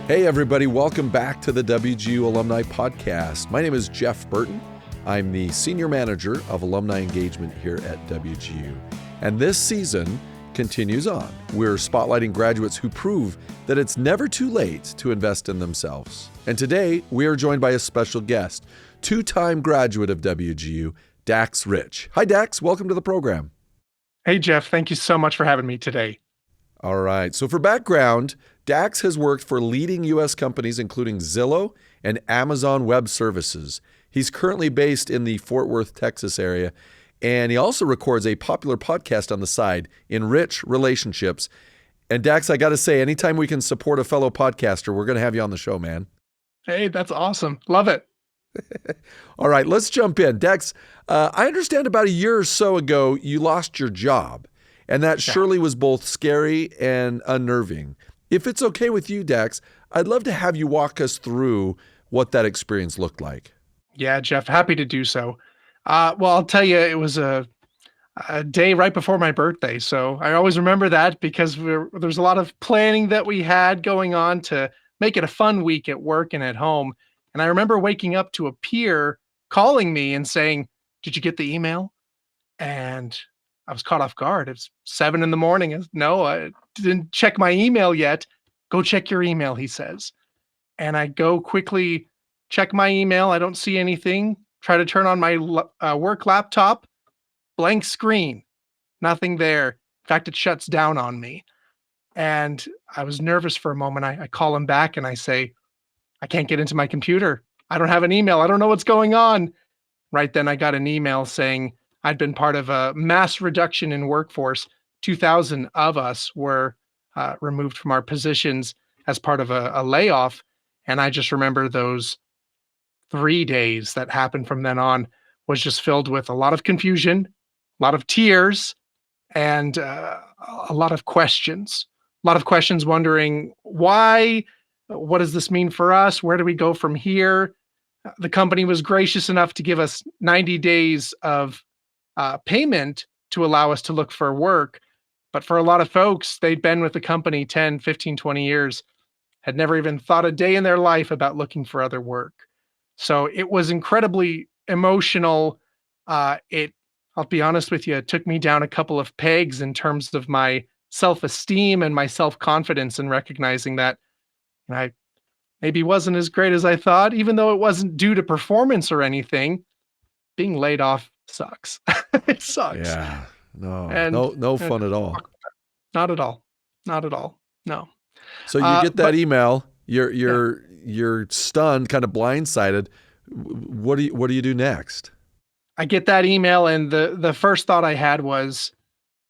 Hey everybody, welcome back to the WGU Alumni Podcast. My name is Jeff Burton. I'm the Senior Manager of Alumni Engagement here at WGU. And this season continues on. We're spotlighting graduates who prove that it's never too late to invest in themselves. And today, we are joined by a special guest, two-time graduate of WGU, Dax Rich. Hi Dax, welcome to the program. Hey Jeff, thank you so much for having me today. All right, so for background, Dax has worked for leading U.S. companies including Zillow and Amazon Web Services. He's currently based in the Fort Worth, Texas area, and he also records a popular podcast on the side, Enrich Relationships. And Dax, I got to say, anytime we can support a fellow podcaster, we're going to have you on the show, man. Hey, that's awesome. Love it. All right, let's jump in. Dax, I understand about a year or so ago, you lost your job, and that surely was both scary and unnerving. If it's okay with you, Dax, I'd love to have you walk us through what that experience looked like. Yeah, Jeff, happy to do so. Well, I'll tell you, it was a day right before my birthday. So I always remember that because there's a lot of planning that we had going on to make it a fun week at work and at home. And I remember waking up to a peer calling me and saying, "Did you get the email?" And I was caught off guard. It's 7 a.m. No, I didn't check my email yet. Go check your email, he says. And I go quickly check my email. I don't see anything. Try to turn on my work laptop. Blank screen. Nothing there. In fact, it shuts down on me. And I was nervous for a moment. I call him back and I say, "I can't get into my computer. I don't have an email. I don't know what's going on." Right then I got an email saying I'd been part of a mass reduction in workforce. 2,000 of us were removed from our positions as part of a layoff. And I just remember those 3 days that happened from then on was just filled with a lot of confusion, a lot of tears, and a lot of questions. A lot of questions wondering why, what does this mean for us? Where do we go from here? The company was gracious enough to give us 90 days of payment to allow us to look for work. But for a lot of folks, they'd been with the company 10, 15, 20 years, had never even thought a day in their life about looking for other work. So it was incredibly emotional. I'll be honest with you, it took me down a couple of pegs in terms of my self-esteem and my self-confidence in recognizing that I maybe wasn't as great as I thought, even though it wasn't due to performance or anything. Being laid off sucks. It sucks. Yeah, no fun at all. Not at all. Not at all. No. So you get that email. You're stunned, kind of blindsided. What do you do next? I get that email, and the first thought I had was,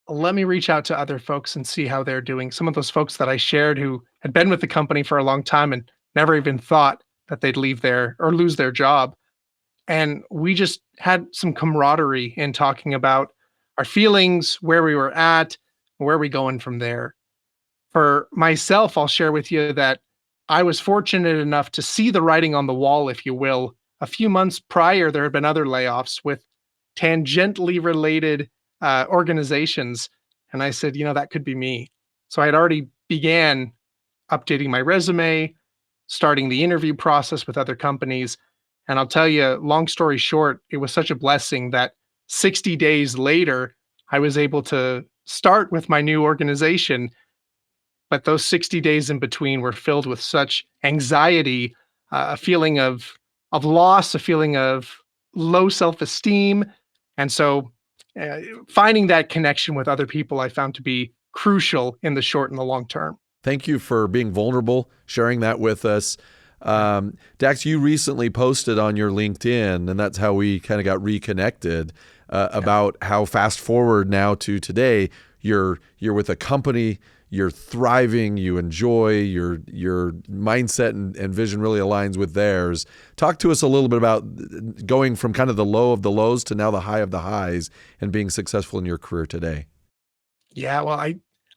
let me reach out to other folks and see how they're doing. Some of those folks that I shared who had been with the company for a long time and never even thought that they'd leave there or lose their job. And we just had some camaraderie in talking about our feelings, where we were at, where we going from there. For myself, I'll share with you that I was fortunate enough to see the writing on the wall, if you will. A few months prior, there had been other layoffs with tangentially related organizations. And I said, that could be me. So I had already began updating my resume, starting the interview process with other companies. And I'll tell you, long story short, it was such a blessing that 60 days later, I was able to start with my new organization. But those 60 days in between were filled with such anxiety, a feeling of loss, a feeling of low self-esteem. And so finding that connection with other people I found to be crucial in the short and the long term. Thank you for being vulnerable, sharing that with us. Dax, you recently posted on your LinkedIn, and that's how we kind of got reconnected, about how fast forward now to today, you're with a company, you're thriving, you enjoy, your mindset and vision really aligns with theirs. Talk to us a little bit about going from kind of the low of the lows to now the high of the highs and being successful in your career today. Yeah, well,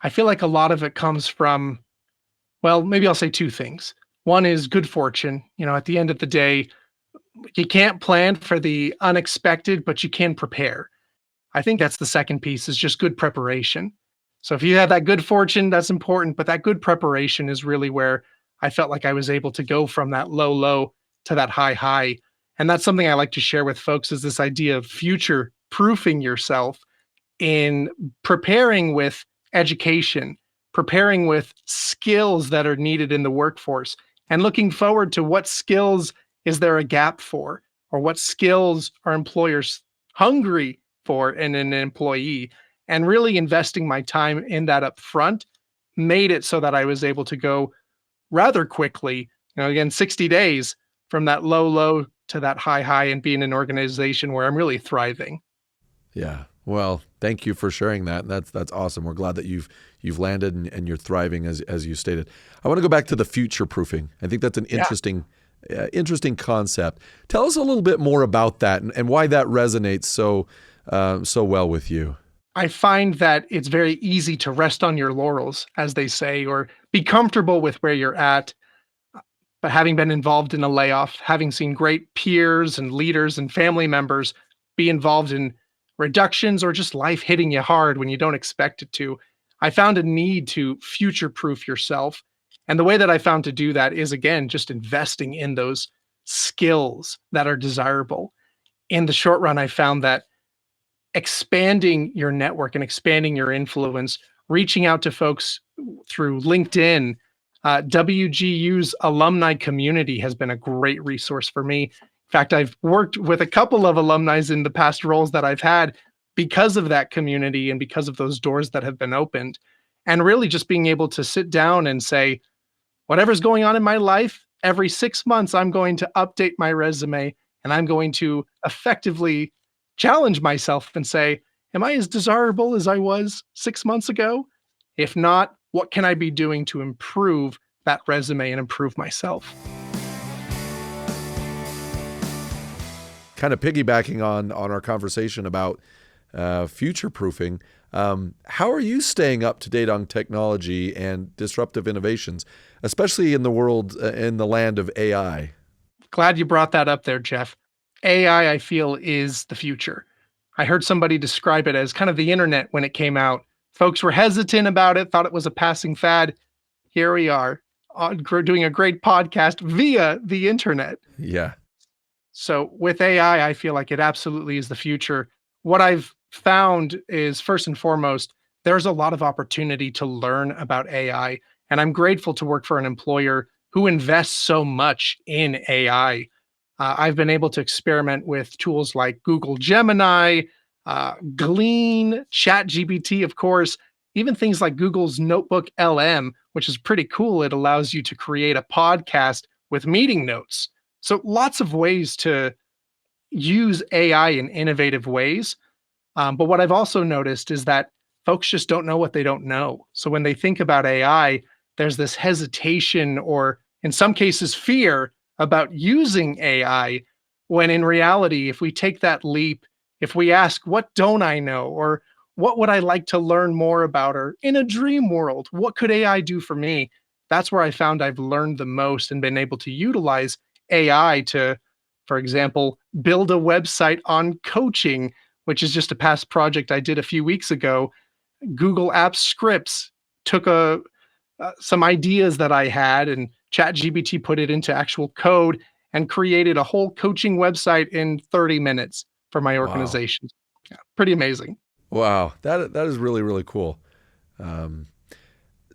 I feel like a lot of it comes from, well, maybe I'll say two things. One is good fortune. At the end of the day, you can't plan for the unexpected, but you can prepare. I think that's the second piece, is just good preparation. So if you have that good fortune, that's important, but that good preparation is really where I felt like I was able to go from that low, low to that high, high. And that's something I like to share with folks is this idea of future proofing yourself in preparing with education, preparing with skills that are needed in the workforce, and looking forward to what skills is there a gap for, or what skills are employers hungry for in an employee, and really investing my time in that up front made it so that I was able to go rather quickly, again, 60 days from that low, low to that high, high, and be in an organization where I'm really thriving. Yeah. Well, thank you for sharing that. And that's awesome. We're glad that you've landed and you're thriving as you stated. I want to go back to the future proofing. I think that's an interesting concept. Tell us a little bit more about that and why that resonates so well with you. I find that it's very easy to rest on your laurels, as they say, or be comfortable with where you're at. But having been involved in a layoff, having seen great peers and leaders and family members be involved in reductions or just life hitting you hard when you don't expect it to, I found a need to future proof yourself. And the way that I found to do that is, again, just investing in those skills that are desirable. In the short run, I found that expanding your network and expanding your influence, reaching out to folks through LinkedIn, WGU's alumni community has been a great resource for me. In fact, I've worked with a couple of alumni in the past roles that I've had because of that community and because of those doors that have been opened. And really just being able to sit down and say, whatever's going on in my life, every 6 months, I'm going to update my resume and I'm going to effectively challenge myself and say, am I as desirable as I was 6 months ago? If not, what can I be doing to improve that resume and improve myself? Kind of piggybacking on our conversation about future proofing, how are you staying up to date on technology and disruptive innovations, especially in the world, in the land of AI? Glad you brought that up there, Jeff. AI, I feel, is the future. I heard somebody describe it as kind of the internet when it came out. Folks were hesitant about it, thought it was a passing fad. Here we are doing a great podcast via the internet. Yeah. So with AI, I feel like it absolutely is the future. What I've found is, first and foremost, there's a lot of opportunity to learn about AI. And I'm grateful to work for an employer who invests so much in AI. I've been able to experiment with tools like Google Gemini, Glean, ChatGPT, of course, even things like Google's Notebook LM, which is pretty cool. It allows you to create a podcast with meeting notes. So lots of ways to use AI in innovative ways. But what I've also noticed is that folks just don't know what they don't know. So when they think about AI, there's this hesitation or in some cases fear about using AI, when in reality, if we take that leap, if we ask, what don't I know? Or what would I like to learn more about? Or in a dream world, what could AI do for me? That's where I found I've learned the most and been able to utilize AI to, for example, build a website on coaching, which is just a past project I did a few weeks ago. Google Apps scripts took some ideas that I had, and ChatGPT put it into actual code and created a whole coaching website in 30 minutes for my Wow. organization. Yeah, pretty amazing. Wow. That is really, really cool.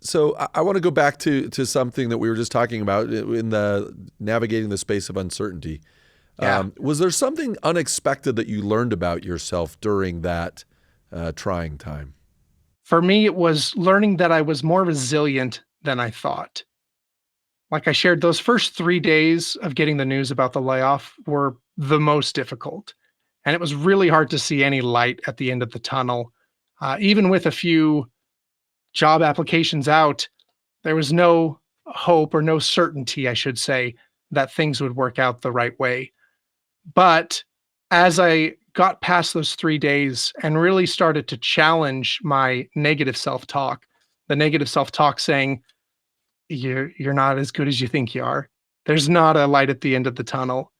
So I want to go back to something that we were just talking about in the navigating the space of uncertainty. Yeah. Was there something unexpected that you learned about yourself during that trying time? For me, it was learning that I was more resilient than I thought. Like I shared, those first 3 days of getting the news about the layoff were the most difficult. And it was really hard to see any light at the end of the tunnel. Even with a few job applications out, there was no hope or no certainty, I should say, that things would work out the right way. But as I got past those 3 days and really started to challenge my negative self-talk, the negative self-talk saying, you're not as good as you think you are. There's not a light at the end of the tunnel.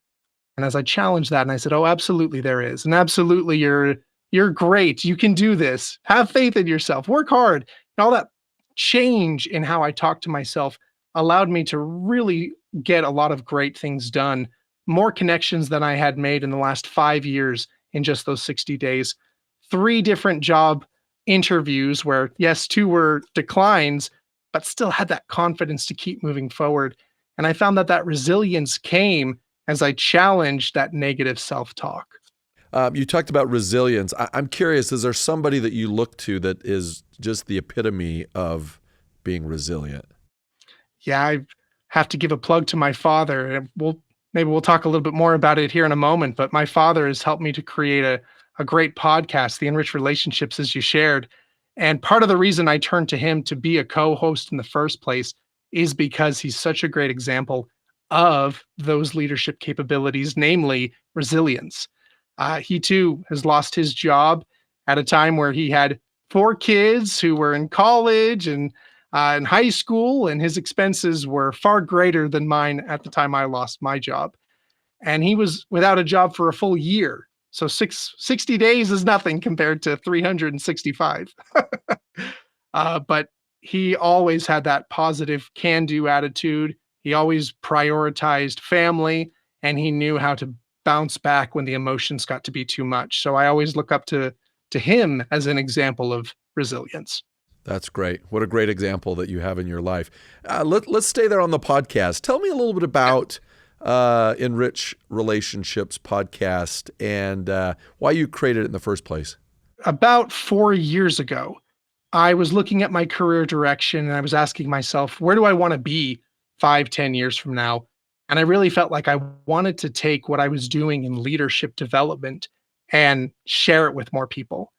And as I challenged that and I said, oh, absolutely there is. And absolutely you're great. You can do this. Have faith in yourself. Work hard. And all that change in how I talk to myself allowed me to really get a lot of great things done, more connections than I had made in the last 5 years in just those 60 days. Three different job interviews where, yes, two were declines, but still had that confidence to keep moving forward. And I found that that resilience came as I challenged that negative self talk. You talked about resilience. I'm curious, is there somebody that you look to that is just the epitome of being resilient? Yeah, I have to give a plug to my father. And maybe we'll talk a little bit more about it here in a moment. But my father has helped me to create a great podcast, The Enriched Relationships, as you shared. And part of the reason I turned to him to be a co-host in the first place is because he's such a great example of those leadership capabilities, namely resilience. He too has lost his job at a time where he had four kids who were in college and in high school, and his expenses were far greater than mine at the time I lost my job. And he was without a job for a full year. So 60 days is nothing compared to 365. But he always had that positive can do attitude. He always prioritized family, and he knew how to bounce back when the emotions got to be too much. So I always look up to him as an example of resilience. That's great. What a great example that you have in your life. Let's stay there on the podcast. Tell me a little bit about Enrich Relationships podcast and why you created it in the first place. About 4 years ago, I was looking at my career direction and I was asking myself, where do I want to be 5, 10 years from now? And I really felt like I wanted to take what I was doing in leadership development and share it with more people.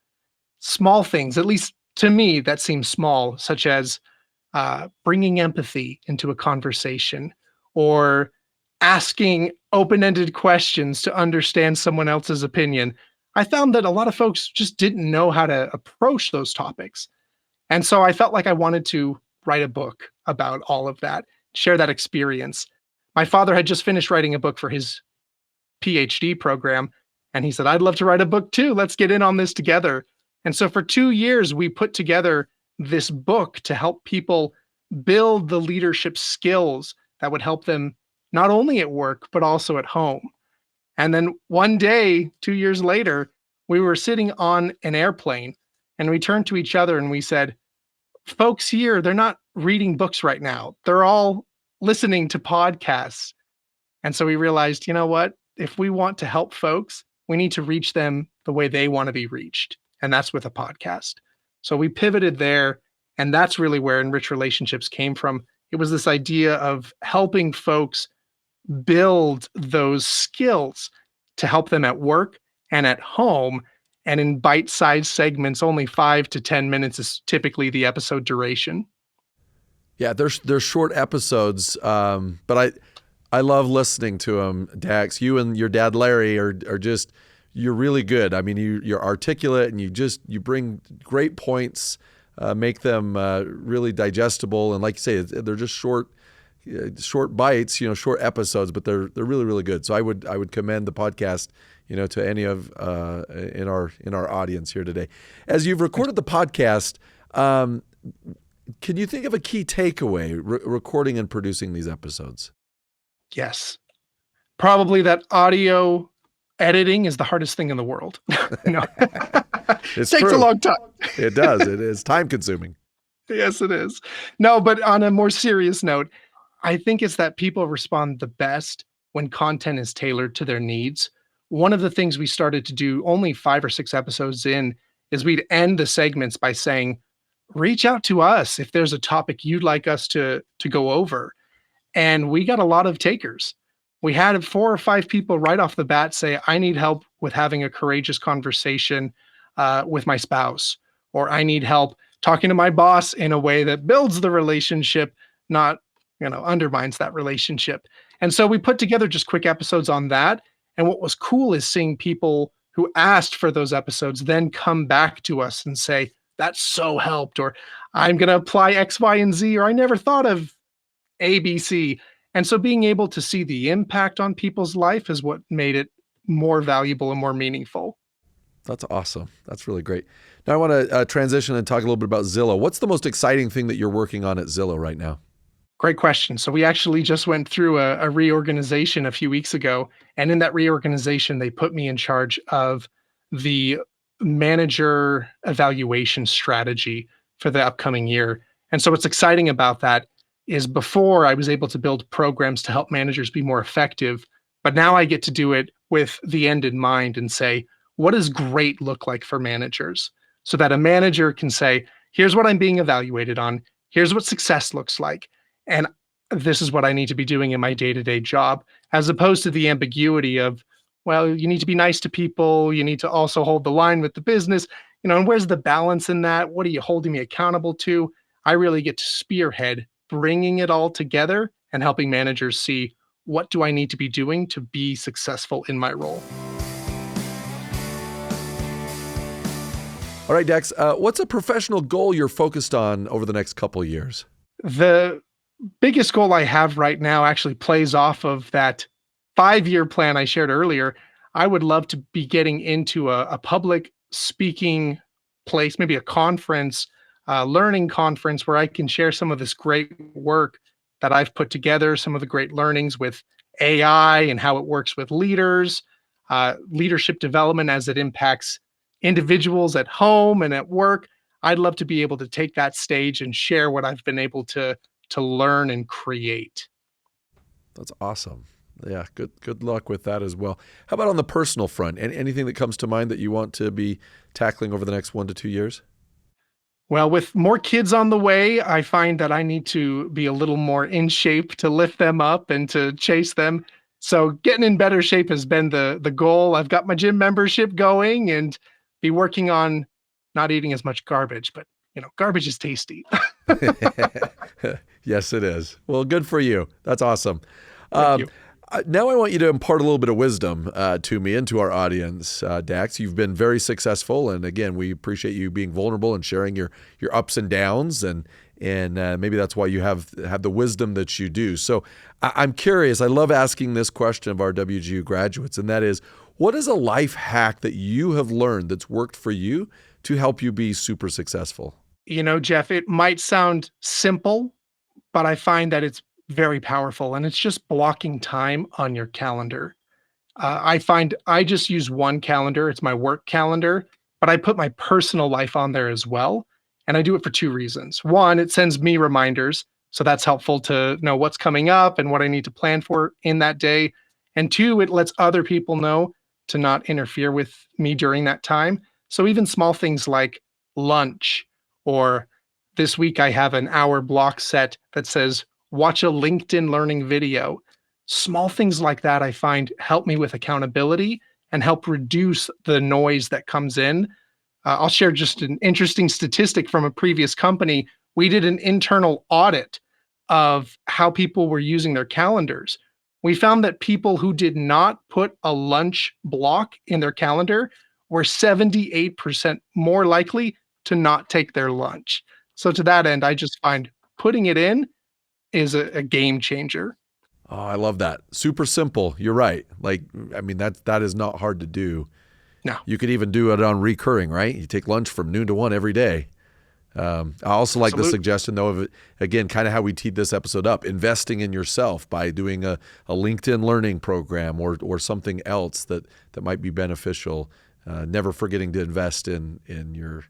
Small things, at least to me, that seem small, such as bringing empathy into a conversation or asking open-ended questions to understand someone else's opinion. I found that a lot of folks just didn't know how to approach those topics. And so I felt like I wanted to write a book about all of that, share that experience. My father had just finished writing a book for his PhD program, and he said, I'd love to write a book too. Let's get in on this together. And so for 2 years, we put together this book to help people build the leadership skills that would help them not only at work, but also at home. And then one day, 2 years later, we were sitting on an airplane and we turned to each other and we said, folks here, they're not reading books right now. They're all listening to podcasts. And so we realized, you know what? If we want to help folks, we need to reach them the way they want to be reached. And that's with a podcast. So we pivoted there. And that's really where Enrich Relationships came from. It was this idea of helping folks build those skills to help them at work and at home. And in bite-sized segments, only 5 to 10 minutes is typically the episode duration. Yeah, they're short episodes, but I love listening to them, Dax. You and your dad, Larry, are just, you're really good. I mean, you're articulate and you bring great points, make them really digestible. And like you say, they're just short bites, short episodes, but they're really, really good. So I would commend the podcast, to any of in our audience here today. As you've recorded the podcast, can you think of a key takeaway recording and producing these episodes? Yes. Probably that audio editing is the hardest thing in the world. It takes a long time. It does. It is time consuming. Yes, it is. No, but on a more serious note, I think it's that people respond the best when content is tailored to their needs. One of the things we started to do only 5 or 6 episodes in is we'd end the segments by saying, reach out to us if there's a topic you'd like us to go over. And we got a lot of takers. We had 4 or 5 people right off the bat say, I need help with having a courageous conversation with my spouse, or I need help talking to my boss in a way that builds the relationship, not undermines that relationship. And so we put together just quick episodes on that. And what was cool is seeing people who asked for those episodes then come back to us and say, that so helped, or I'm going to apply X, Y, and Z, or I never thought of A, B, C. And so being able to see the impact on people's life is what made it more valuable and more meaningful. That's awesome. That's really great. Now I want to transition and talk a little bit about Zillow. What's the most exciting thing that you're working on at Zillow right now? Great question. So we actually just went through a reorganization a few weeks ago, and in that reorganization, they put me in charge of the manager evaluation strategy for the upcoming year. And so what's exciting about that is before I was able to build programs to help managers be more effective, but now I get to do it with the end in mind and say, what does great look like for managers? So that a manager can say, here's what I'm being evaluated on, here's what success looks like, and this is what I need to be doing in my day-to-day job, as opposed to the ambiguity of, well, you need to be nice to people, you need to also hold the line with the business, and where's the balance in that? What are you holding me accountable to? I really get to spearhead bringing it all together and helping managers see, what do I need to be doing to be successful in my role? All right, Dax, what's a professional goal you're focused on over the next couple of years? The biggest goal I have right now actually plays off of that 5-year plan I shared earlier. I would love to be getting into a public speaking place, maybe a conference, learning conference where I can share some of this great work that I've put together, some of the great learnings with AI and how it works with leaders, leadership development as it impacts individuals at home and at work. I'd love to be able to take that stage and share what I've been able to learn and create. That's awesome. Yeah, good luck with that as well. How about on the personal front? Anything that comes to mind that you want to be tackling over the next 1 to 2 years? Well, with more kids on the way, I find that I need to be a little more in shape to lift them up and to chase them. So getting in better shape has been the goal. I've got my gym membership going and be working on not eating as much garbage, but garbage is tasty. Yes, it is. Well, good for you. That's awesome. Thank you. Now I want you to impart a little bit of wisdom to me and to our audience, Dax. You've been very successful, and again, we appreciate you being vulnerable and sharing your ups and downs, and maybe that's why you have the wisdom that you do. So I'm curious. I love asking this question of our WGU graduates, and that is, what is a life hack that you have learned that's worked for you to help you be super successful? Jeff, it might sound simple, but I find that it's very powerful, and it's just blocking time on your calendar. I find I just use one calendar. It's my work calendar, but I put my personal life on there as well. And I do it for two reasons. One, it sends me reminders. So that's helpful to know what's coming up and what I need to plan for in that day. And two, it lets other people know to not interfere with me during that time. So even small things like lunch, or this week I have an hour block set that says, watch a LinkedIn learning video. Small things like that I find help me with accountability and help reduce the noise that comes in. I'll share just an interesting statistic from a previous company. We did an internal audit of how people were using their calendars. We found that people who did not put a lunch block in their calendar were 78% more likely to not take their lunch. So to that end, I just find putting it in is a game changer. Oh, I love that. Super simple. You're right. That is not hard to do. No. You could even do it on recurring, right? You take lunch from noon to 1 every day. I also like the suggestion, though, of it, again, kind of how we teed this episode up, investing in yourself by doing a LinkedIn learning program or something else that might be beneficial. Never forgetting to invest in your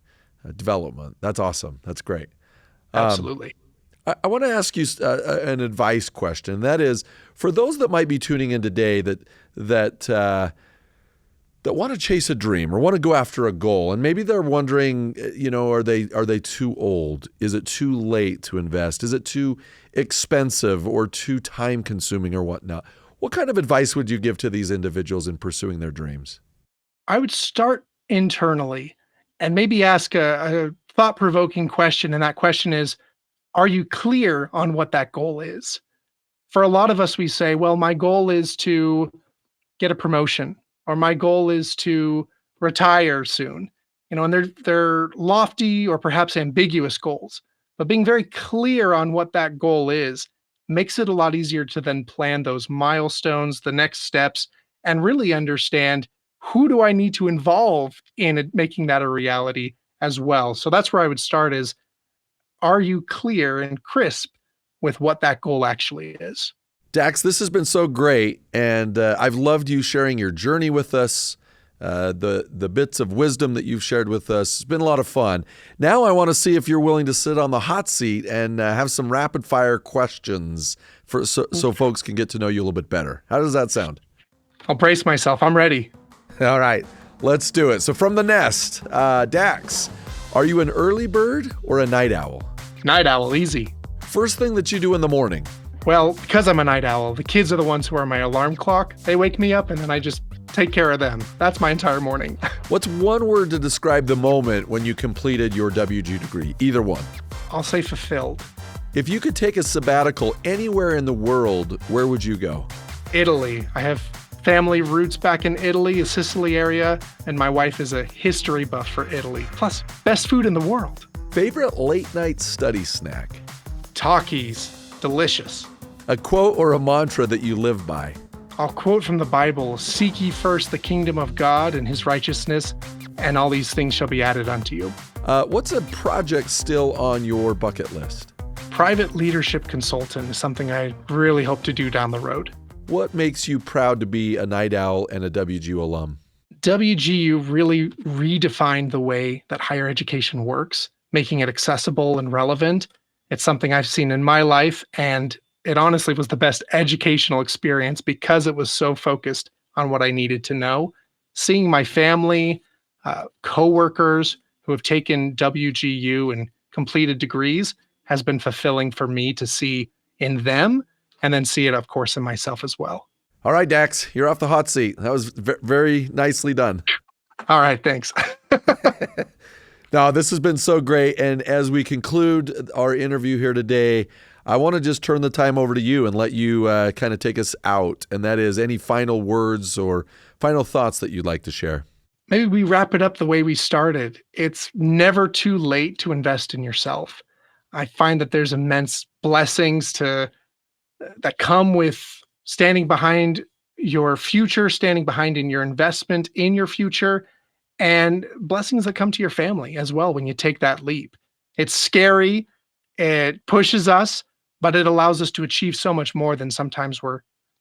development. That's awesome. That's great. Absolutely. I want to ask you an advice question. That is, for those that might be tuning in today that want to chase a dream or want to go after a goal, and maybe they're wondering, are they too old? Is it too late to invest? Is it too expensive or too time consuming or whatnot? What kind of advice would you give to these individuals in pursuing their dreams? I would start internally and maybe ask a thought-provoking question, and that question is, are you clear on what that goal is? For a lot of us, we say, well, my goal is to get a promotion, or my goal is to retire soon. And they're lofty or perhaps ambiguous goals. But being very clear on what that goal is makes it a lot easier to then plan those milestones, the next steps, and really understand, who do I need to involve in making that a reality as well. So that's where I would start is, are you clear and crisp with what that goal actually is. Dax, this has been so great, and I've loved you sharing your journey with us, the bits of wisdom that you've shared with us. It's been a lot of fun. Now I want to see if you're willing to sit on the hot seat and have some rapid-fire questions so folks can get to know you a little bit better. How does that sound? I'll brace myself. I'm ready. All right, let's do it. So from the nest, Dax, are you an early bird or a night owl? Night owl, easy. First thing that you do in the morning? Well, because I'm a night owl, the kids are the ones who are my alarm clock. They wake me up and then I just take care of them. That's my entire morning. What's one word to describe the moment when you completed your WG degree? Either one. I'll say fulfilled. If you could take a sabbatical anywhere in the world, where would you go? Italy. I have family roots back in Italy, the Sicily area, and my wife is a history buff for Italy. Plus, best food in the world. Favorite late night study snack? Takis. Delicious. A quote or a mantra that you live by? I'll quote from the Bible, "Seek ye first the kingdom of God and his righteousness, and all these things shall be added unto you." What's a project still on your bucket list? Private leadership consultant is something I really hope to do down the road. What makes you proud to be a night owl and a WGU alum? WGU really redefined the way that higher education works, making it accessible and relevant. It's something I've seen in my life, and it honestly was the best educational experience because it was so focused on what I needed to know. Seeing my family, coworkers who have taken WGU and completed degrees has been fulfilling for me to see in them and then see it, of course, in myself as well. All right, Dax, you're off the hot seat. That was very nicely done. All right, thanks. Now, this has been so great. And as we conclude our interview here today, I want to just turn the time over to you and let you kind of take us out. And that is any final words or final thoughts that you'd like to share. Maybe we wrap it up the way we started. It's never too late to invest in yourself. I find that there's immense blessings that come with standing behind your future, standing behind in your investment in your future, and blessings that come to your family as well when you take that leap. It's scary, it pushes us, but it allows us to achieve so much more than sometimes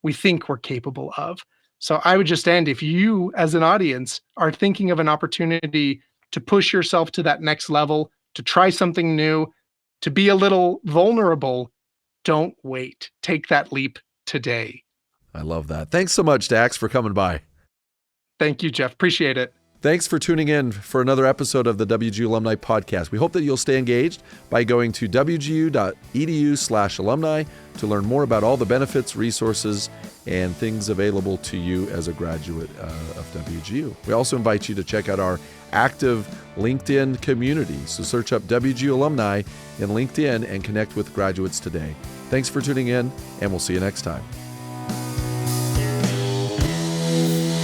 we think we're capable of. So I would just end, if you as an audience are thinking of an opportunity to push yourself to that next level, to try something new, to be a little vulnerable, don't wait. Take that leap today. I love that. Thanks so much, Dax, for coming by. Thank you, Jeff. Appreciate it. Thanks for tuning in for another episode of the WGU Alumni Podcast. We hope that you'll stay engaged by going to wgu.edu/alumni to learn more about all the benefits, resources, and things available to you as a graduate of WGU. We also invite you to check out our active LinkedIn community. So search up WGU Alumni in LinkedIn and connect with graduates today. Thanks for tuning in, and we'll see you next time.